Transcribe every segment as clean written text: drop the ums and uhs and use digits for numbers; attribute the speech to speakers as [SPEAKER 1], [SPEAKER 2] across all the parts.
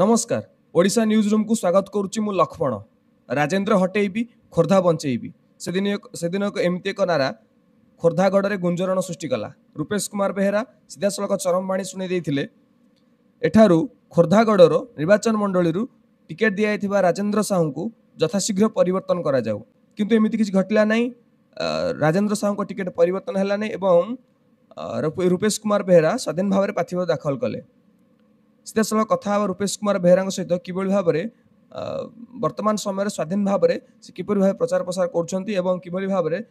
[SPEAKER 1] नमस्कार Odisha news room को स्वागत करुच्ची मु लक्ष्मण राजेन्द्र हटेबी खोर्धा बंचेबी सेदिन एमती एक नारा खोर्धागढ़ गुंजरण सृष्टि कला रूपेश कुमार बेहेरा सीधासलख चरमवाणी शुणी देते एठारू खोर्धागढ़ निर्वाचन मंडली टिकेट दिया राजेन्द्र साहू को यथाशीघ्र परिवर्तन करा जाऊ किंतु एमती किसी घटला नहीं। राजेन्द्र साहू को टिकेट परिवर्तन है नहीं एवं रूपेश कुमार बेहेरा स्वाधीन भाव में प्रार्थी दाखल कले। सीधासल कथा रूपेश कुमार बेहेरा सहित किभली भाव में वर्तमान समय स्वाधीन भाव में से किपरि भाव प्रचार प्रसार कर किभली भाव में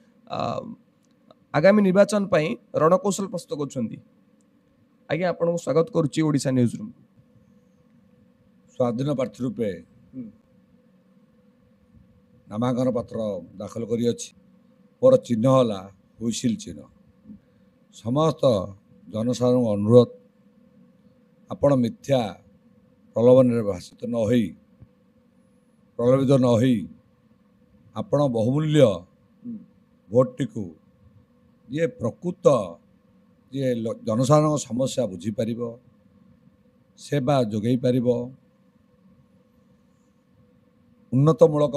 [SPEAKER 1] आगामी निर्वाचन पर रणकौशल प्रस्तुत कर। आज्ञा आपको स्वागत करुच्ची ओडिशा न्यूज रूम।
[SPEAKER 2] स्वाधीन प्रार्थी रूपे नामांकन पत्र दाखल करी मोर चिन्ह है हुइसिल चिन्ह। समस्त जनसाधारण अनुरोध आपण मिथ्या प्रलोभन भाषित न होई प्रलोभित न होई आपण बहुमूल्य भोट टी ये प्रकृत ये जनसाधारण समस्या बुझीपर सेवा जोगई पार उन्नतमूलक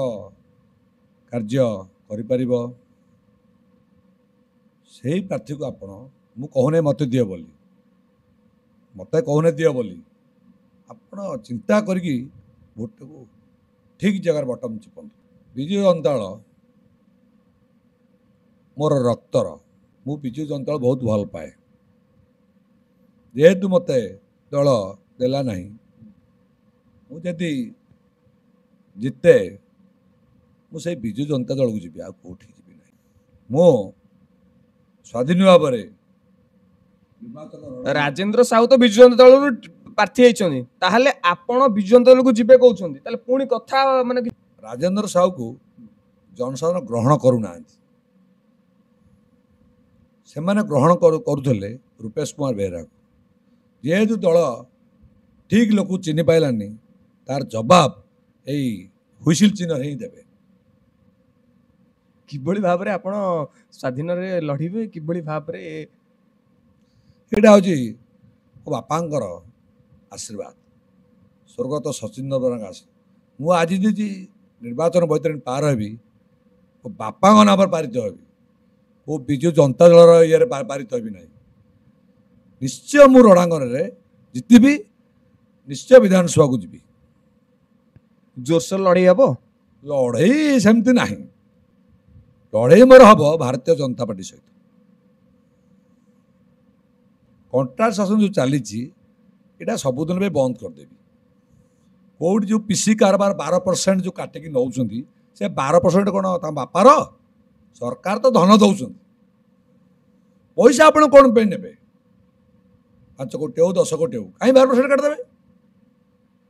[SPEAKER 2] कार्य करिपारिब से प्रार्थी को आपण मु कहूने मत दियो बोली मत कहूने दियो बोली आपण चिंता करी भोट को ठीक जगह बटन चिपन। विजु जनता दल मोर रक्तर मु विजु जनता दल बहुत भल पाए जेहेतु मत दल देला नहीं मुझे जिते मुझे विजु जनता दल को जी कौटी जी ना मो स्वाधीन भाव
[SPEAKER 1] राजेन्द्र साहू तो विजु जनता दल प्रार्थी होती आपण विजु जनता दल को जीवे कहते पुणी कथा माने
[SPEAKER 2] राजेन्द्र साहू को जनसाधारण ग्रहण करूना से ग्रहण करुले रूपेश कुमार बेहेरा को जेहेतु दल ठीक लोक चिन्ह पाइलानी तार जवाब यही हुइसिल चिन्ह ही देवे।
[SPEAKER 1] किभली भाव में आपण स्वाधीन रे लड़िबे किभली भाव में
[SPEAKER 2] एटा होची मो बापांकर आशीर्वाद स्वर्गत सचिंद्र बरांग आस मु आज जी निर्वाचन बैतरणी पार हेबी मो बापा नाम पारित हेबी वो विजु जनता दल ये पारित हेबी ना निश्चय मु रणांगन रे जितबी निश्चय विधानसभा को जीवी
[SPEAKER 1] जोरसोर लड़े हम
[SPEAKER 2] लड़े सेमती ना लड़े मोर हम भारतीय जनता पार्टी सहित कंट्राक्ट शासन जो चली यहाँ सबुदिन में बंद करदेवी कौट जो पीसी कारबार 12% जो काटिकी नौ से 12% कौन बापार सरकार तो धन दौरान पैसा आप कौन पे ने 5 कोटी हो 10 कोटी हो कहीं 12% काटिदेवे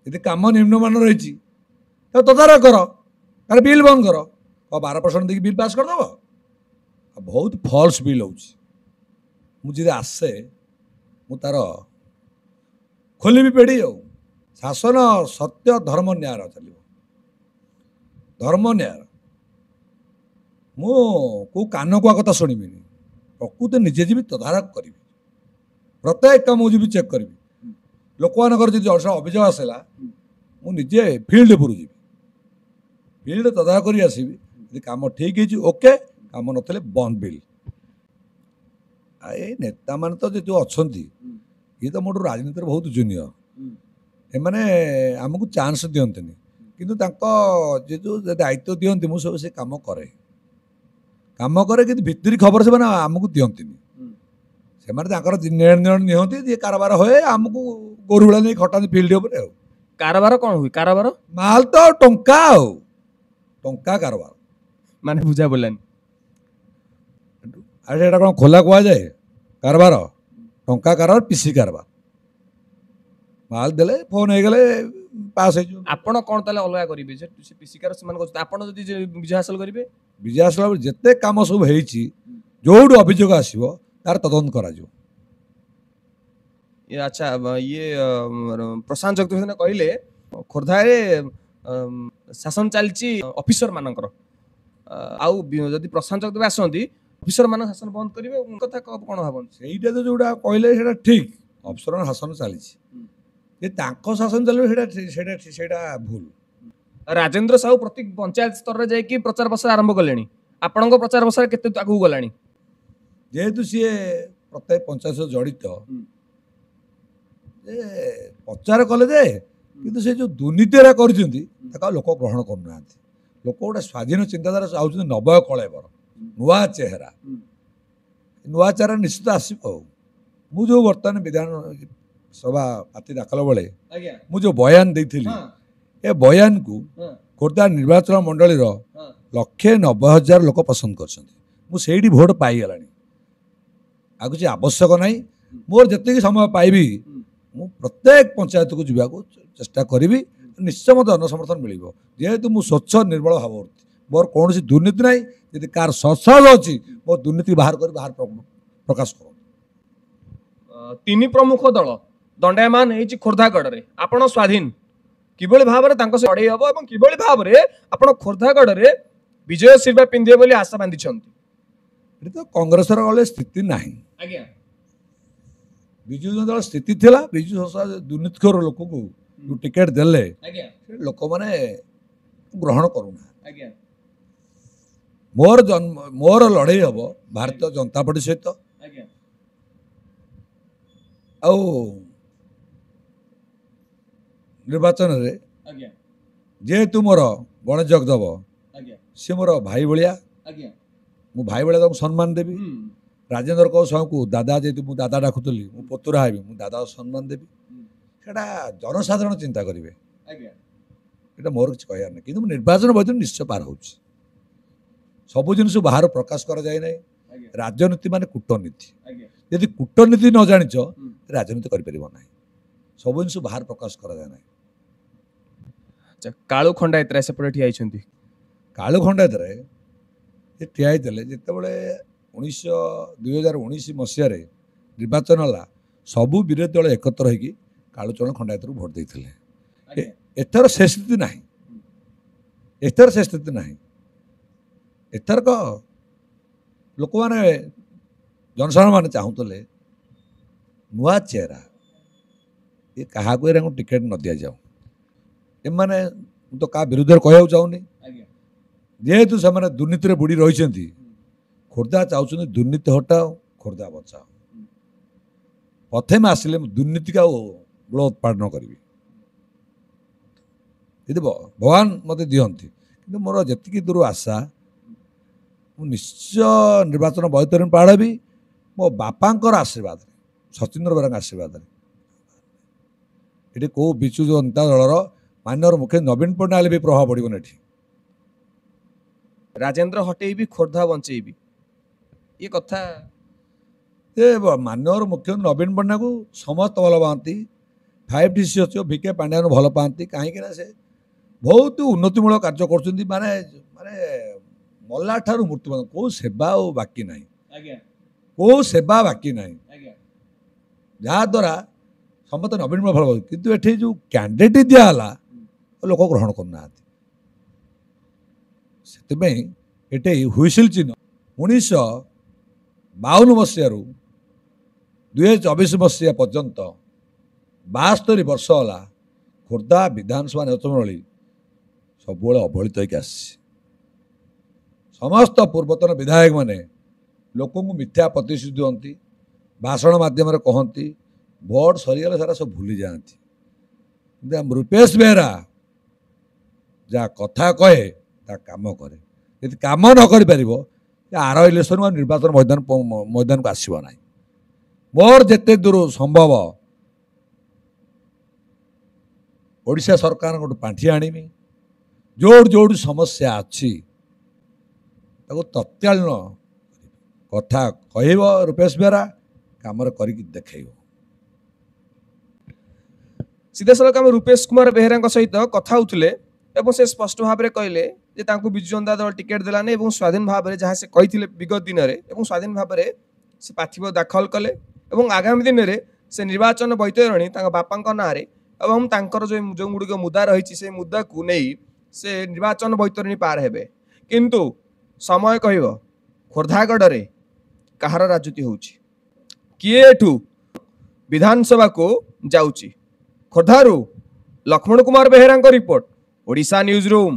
[SPEAKER 2] यदि कम निम्नमान रही तो तदारख कर तार बिल बंद कर 12% देखिए बिल पास करदेव बहुत फल्स बिल मुझे आसे मु तार खोलि पेढ़ी शासन सत्य धर्म न्याय चलो धर्म न्याय मु को कान को कथा शुणिबी प्रकृत निजे जी तदारख करी प्रत्येक काम मुझे चेक करी लोक मानकर अभियोग आसला मुझे फिल्ड उपरू जी फिल्ड तदारख कर आसबि यदि काम ठीक है ओके काम नथिले बंद बिल ए नेता मान तो जो अच्छा ये तो मोटू राजनीति बहुत जूनियर एमाने आमको चांस दियंते किंतु जो दायित्व दियंती मु सब से काम करे कि भितरी खबर से आमको दियंती से निर्णय निहंती ये कारबार होए आमको गोरु भाला नहीं खटाती फिल्ड उपर
[SPEAKER 1] कारबार कौन हुई कारबार
[SPEAKER 2] माल तो टंका कारबार
[SPEAKER 1] माने बुझा बोलानी
[SPEAKER 2] अरे एटा कौन खोला कह जाए कारबार टंका कारबार पीसी कारबार माल देले फोन हो गले पास हो
[SPEAKER 1] आपण कौन ताले अलगा करिवे से पीसी कार समान को आपण जदी विजय हासिल करिवे
[SPEAKER 2] विजय हासिल जते काम सब हेची जोडू अभियोग आसीबो तार तदंत करा जो
[SPEAKER 1] ये अच्छा ये प्रशांत जगदीश ने कहले खोर्धा रे शासन चलची ऑफिसर मानकर आउ जदी प्रशांत जगदीश आसंती ऑफिसर मान शासन बंद करेंगे कथा कौन भावन
[SPEAKER 2] से तो जोड़ा कहले ठीक अफसर शासन चली ଯେ ତାଙ୍କ ଶାସନ ଚାଲିବ ସେଇଟା ଭୁଲ।
[SPEAKER 1] ରାଜେନ୍ଦ୍ର ସାହୁ ପ୍ରତି ପଞ୍ଚାୟତ ସ୍ତରରେ ଯାଇକି ପ୍ରଚାର ପ୍ରସାର ଆରମ୍ଭ କଲେଣି। ଆପଣଙ୍କ ପ୍ରଚାର ପ୍ରସାର କେତେ ଆଗକୁ ଗଲାଣି?
[SPEAKER 2] ଯେହେତୁ ସିଏ ପ୍ରତ୍ୟେକ ପଞ୍ଚାୟତ ସହ ଜଡ଼ିତ, ଯେ ପ୍ରଚାର କଲେ ଯେ କିନ୍ତୁ ସେ ଯେଉଁ ଦୁର୍ନୀତିରା କରିଛନ୍ତି ତାକୁ ଆଉ ଲୋକ ଗ୍ରହଣ କରୁନାହାନ୍ତି। ଲୋକ ଗୋଟେ ସ୍ୱାଧୀନ ଚିନ୍ତାଧାରା ଚାହୁଁଛନ୍ତି, ନବୟ କଳେବର, ନୂଆ ଚେହେରା। ନୂଆ ଚେହେରା ନିଶ୍ଚିତ ଆସିବ। ଆଉ ମୁଁ ଯେଉଁ ବର୍ତ୍ତମାନ ବିଧାନସଭା ପାର୍ଟି ଦାଖଲ ବେଳେ ମୁଁ ଯେଉଁ ବୟାନ ଦେଇଥିଲି, ଏ ବୟାନକୁ ଖୋର୍ଦ୍ଧା ନିର୍ବାଚନ ମଣ୍ଡଳୀର 190,000 ଲୋକ ପସନ୍ଦ କରିଛନ୍ତି। ମୁଁ ସେଇଠି ଭୋଟ ପାଇଗଲାଣି। ଆଉ କିଛି ଆବଶ୍ୟକ ନାହିଁ। ମୋର ଯେତିକି ସମୟ ପାଇବି ମୁଁ ପ୍ରତ୍ୟେକ ପଞ୍ଚାୟତକୁ ଯିବାକୁ ଚେଷ୍ଟା କରିବି। ନିଶ୍ଚୟ ମୋତେ ଜନସମର୍ଥନ ମିଳିବ। ଯେହେତୁ ମୁଁ ସ୍ୱଚ୍ଛ ନିର୍ମଳ ଭାବବର୍ତ୍ତୀ, ମୋର କୌଣସି ଦୁର୍ନୀତି ନାହିଁ। ଯଦି କାହାର ସତ୍ସାହସ ଅଛି ମୋ ଦୁର୍ନୀତି ବାହାର ପ୍ରକାଶ କରନ୍ତୁ।
[SPEAKER 1] ତିନି ପ୍ରମୁଖ ଦଳ ଦଣ୍ଡାୟମାନ ହେଇଛି ଖୋର୍ଦ୍ଧାଗଡ଼ରେ, ଆପଣ ସ୍ୱାଧୀନ କିଭଳି ଭାବରେ ତାଙ୍କ ସହ ଲଢ଼େଇ ହେବ ଏବଂ କିଭଳି ଭାବରେ ଆପଣ ଖୋର୍ଦ୍ଧାଗଡ଼ରେ ବିଜୟ ଶିର୍ବା ପିନ୍ଧିବେ ବୋଲି ଆଶା ବାନ୍ଧିଛନ୍ତି?
[SPEAKER 2] ଏଠି ତ କଂଗ୍ରେସର ଗଲେ ସ୍ଥିତି ନାହିଁ।
[SPEAKER 1] ଆଜ୍ଞା,
[SPEAKER 2] ବିଜୁ ଜନତା ଦଳ ସ୍ଥିତି ଥିଲା। ବିଜୁ ଦୁର୍ନୀତିଖୋର ଲୋକକୁ ଯେଉଁ ଟିକେଟ୍ ଦେଲେ
[SPEAKER 1] ଆଜ୍ଞା,
[SPEAKER 2] ଲୋକମାନେ ଗ୍ରହଣ କରୁନାହାନ୍ତି।
[SPEAKER 1] ଆଜ୍ଞା,
[SPEAKER 2] ମୋର ଲଢ଼େଇ ହେବ ଭାରତୀୟ ଜନତା ପାର୍ଟି ସହିତ।
[SPEAKER 1] ଆଜ୍ଞା,
[SPEAKER 2] ଆଉ ନିର୍ବାଚନରେ
[SPEAKER 1] ଆଜ୍ଞା,
[SPEAKER 2] ଯେହେତୁ ମୋର ଗଣେଶ ଜଗଦେବ
[SPEAKER 1] ଆଜ୍ଞା,
[SPEAKER 2] ସିଏ ମୋର ଭାଇ ଭଳିଆ,
[SPEAKER 1] ଆଜ୍ଞା,
[SPEAKER 2] ମୁଁ ଭାଇ ଭଳିଆ ତାଙ୍କୁ ସମ୍ମାନ ଦେବି। ରାଜେନ୍ଦ୍ର ସାହୁଙ୍କୁ ଦାଦା, ଯେହେତୁ ମୁଁ ଦାଦା ଡାକୁଥିଲି, ମୁଁ ପୁତୁରା ହେବି, ମୁଁ ଦାଦାକୁ ସମ୍ମାନ ଦେବି। ସେଇଟା ଜନସାଧାରଣ ଚିନ୍ତା କରିବେ।
[SPEAKER 1] ଆଜ୍ଞା,
[SPEAKER 2] ଏଇଟା ମୋର କିଛି କହିବାର ନାହିଁ। କିନ୍ତୁ ମୁଁ ନିର୍ବାଚନ ବୈତରଣୀ ନିଶ୍ଚୟ ପାର ହେଉଛି। ସବୁ ଜିନିଷ ବାହାର ପ୍ରକାଶ କରାଯାଏ ନାହିଁ। ରାଜନୀତି ମାନେ କୂଟନୀତି। ଯଦି କୂଟନୀତି ନ ଜାଣିଛ ରାଜନୀତି କରିପାରିବ ନାହିଁ। ସବୁ ଜିନିଷ ବାହାର ପ୍ରକାଶ କରାଯାଏ ନାହିଁ।
[SPEAKER 1] କାଳୁ ଖଣ୍ଡାୟତ ସେପଟେ ଠିଆ ହେଇଛନ୍ତି।
[SPEAKER 2] କାଳୁ ଖଣ୍ଡାୟତରେ ସେ ଠିଆ ହେଇଥିଲେ ଯେତେବେଳେ 2019 ମସିହାରେ ନିର୍ବାଚନ ହେଲା, ସବୁ ବିରୋଧୀ ଦଳ ଏକତ୍ର ହେଇକି କାଳୁଚରଣ ଖଣ୍ଡାୟତରୁ ଭୋଟ ଦେଇଥିଲେ। ଏଥର ସେ ସ୍ଥିତି ନାହିଁ। ଏଥରକ ଲୋକମାନେ, ଜନସାଧାରଣ ମାନେ ଚାହୁଁଥିଲେ ନୂଆ ଚେହେରା, ଏ କାହାକୁ ଏରାଙ୍କୁ ଟିକେଟ୍ ନ ଦିଆଯାଉ। ଏମାନେ, ମୁଁ ତ କାହା ବିରୁଦ୍ଧରେ କହିବାକୁ ଚାହୁଁନି, ଯେହେତୁ ସେମାନେ ଦୁର୍ନୀତିରେ ବୁଡ଼ି ରହିଛନ୍ତି। ଖୋର୍ଦ୍ଧା ଚାହୁଁଛନ୍ତି ଦୁର୍ନୀତି ହଟାଅ, ଖୋର୍ଦ୍ଧା ବଚାଅ। ପ୍ରଥମେ ଆସିଲେ ଦୁର୍ନୀତିକୁ ଆଉ ମୂଳ ଉତ୍ପାଦନ କରିବି। ଯଦି ଭଗବାନ ମୋତେ ଦିଅନ୍ତି, କିନ୍ତୁ ମୋର ଯେତିକି ଦୂର ଆଶା, ମୁଁ ନିଶ୍ଚୟ ନିର୍ବାଚନ ବୈତରଣୀ ପାର ହେବି। ମୋ ବାପାଙ୍କର ଆଶୀର୍ବାଦରେ, ସଚିନ୍ଦ୍ର ବେହେରାଙ୍କ ଆଶୀର୍ବାଦରେ। ଏଠି କେଉଁ ବିଜୁ ଜନତା ଦଳର ମାନ୍ୟର ମୁଖ୍ୟ ନବୀନ ପଟ୍ଟନାୟକ ବି ପ୍ରଭାବ ପଡ଼ିବନି। ଏଠି
[SPEAKER 1] ରାଜେନ୍ଦ୍ର ହଟେଇବି, ଖୋର୍ଦ୍ଧା ବଞ୍ଚେଇବି, ଏ କଥା
[SPEAKER 2] ଏ ମାନ୍ୟର ମୁଖ୍ୟ ନବୀନ ପଟ୍ଟନାୟକକୁ ସମସ୍ତେ ଭଲ ପାଆନ୍ତି। 5T ସଚିବ ଭିକେ ପାଣ୍ଡିଆନ ଭଲ ପାଆନ୍ତି। କାହିଁକିନା ସେ ବହୁତ ଉନ୍ନତିମୂଳକ କାର୍ଯ୍ୟ କରୁଛନ୍ତି। ମାନେ ମଲା ଠାରୁ ମୃତ୍ୟୁ ପର୍ଯ୍ୟନ୍ତ କେଉଁ ସେବା ଆଉ ବାକି ନାହିଁ। ଯାହାଦ୍ୱାରା ସମସ୍ତେ ନବୀନ ଭଲ ପାଉଛନ୍ତି। କିନ୍ତୁ ଏଠି ଯେଉଁ କ୍ୟାଣ୍ଡିଡେଟ୍ ଦିଆହେଲା ଲୋକ ଗ୍ରହଣ କରୁନାହାନ୍ତି। ସେଥିପାଇଁ ଏଠି ହୁଇସିଲ୍ ଚିହ୍ନ 1952 ମସିହାରୁ 2024 ମସିହା ପର୍ଯ୍ୟନ୍ତ 72 ବର୍ଷ ହେଲା ଖୋର୍ଦ୍ଧା ବିଧାନସଭା ନିର୍ବାଚନୀ ସବୁବେଳେ ଅବହେଳିତ ହୋଇକି ଆସିଛି। ସମସ୍ତ ପୂର୍ବତନ ବିଧାୟକମାନେ ଲୋକଙ୍କୁ ମିଥ୍ୟା ପ୍ରତିଶ୍ରୁତି ଦିଅନ୍ତି, ଭାଷଣ ମାଧ୍ୟମରେ କହନ୍ତି, ଭୋଟ ସରିଗଲେ ସାରା ସବୁ ଭୁଲି ଯାଆନ୍ତି। କିନ୍ତୁ ରୂପେଶ ବେହେରା ଯାହା କଥା କହେ ତା କାମ କରେ। ଯଦି କାମ ନ କରିପାରିବ ଆର ଇଲେକ୍ସନ ନିର୍ବାଚନ ମଇଦାନକୁ ଆସିବ ନାହିଁ। ମୋର ଯେତେ ଦୂର ସମ୍ଭବ ଓଡ଼ିଶା ସରକାରଙ୍କଠୁ ପାଣ୍ଠି ଆଣିବି। ଯୋଉଠି ସମସ୍ୟା ଅଛି ତାକୁ ତତ୍କାଳୀନ କଥା କହିବ ରୂପେଶ ବେହେରା, କାମରେ କରିକି ଦେଖେଇବ।
[SPEAKER 1] ସିଧାସଳଖ ଆମେ ରୂପେଶ କୁମାର ବେହେରାଙ୍କ ସହିତ କଥା ହେଉଥିଲେ ଏବଂ ସେ ସ୍ପଷ୍ଟ ଭାବରେ କହିଲେ ଯେ ତାଙ୍କୁ ବିଜୁ ଜନତା ଦଳ ଟିକେଟ୍ ଦେଲାନି ଏବଂ ସ୍ୱାଧୀନ ଭାବରେ ଯାହା ସେ କହିଥିଲେ ବିଗତ ଦିନରେ ଏବଂ ସ୍ୱାଧୀନ ଭାବରେ ସେ ପ୍ରାର୍ଥୀପତ୍ର ଦାଖଲ କଲେ ଏବଂ ଆଗାମୀ ଦିନରେ ସେ ନିର୍ବାଚନ ବୈତରଣୀ ତାଙ୍କ ବାପାଙ୍କ ନାଁରେ ଏବଂ ତାଙ୍କର ଯେଉଁ ଗୁଡ଼ିକ ମୁଦ୍ଦା ରହିଛି ସେ ମୁଦ୍ଦାକୁ ନେଇ ସେ ନିର୍ବାଚନ ବୈତରଣୀ ପାର ହେବେ। କିନ୍ତୁ ସମୟ କହିବ ଖୋର୍ଦ୍ଧାଗଡ଼ରେ କାହାର ରାଜୁତି ହେଉଛି, କିଏ ଏଠୁ ବିଧାନସଭାକୁ ଯାଉଛି। ଖୋର୍ଦ୍ଧାରୁ ଲକ୍ଷ୍ମଣ କୁମାର ବେହେରାଙ୍କ ରିପୋର୍ଟ ଓଡ଼ିଶା ନ୍ୟୁଜ୍ ରୁମ୍।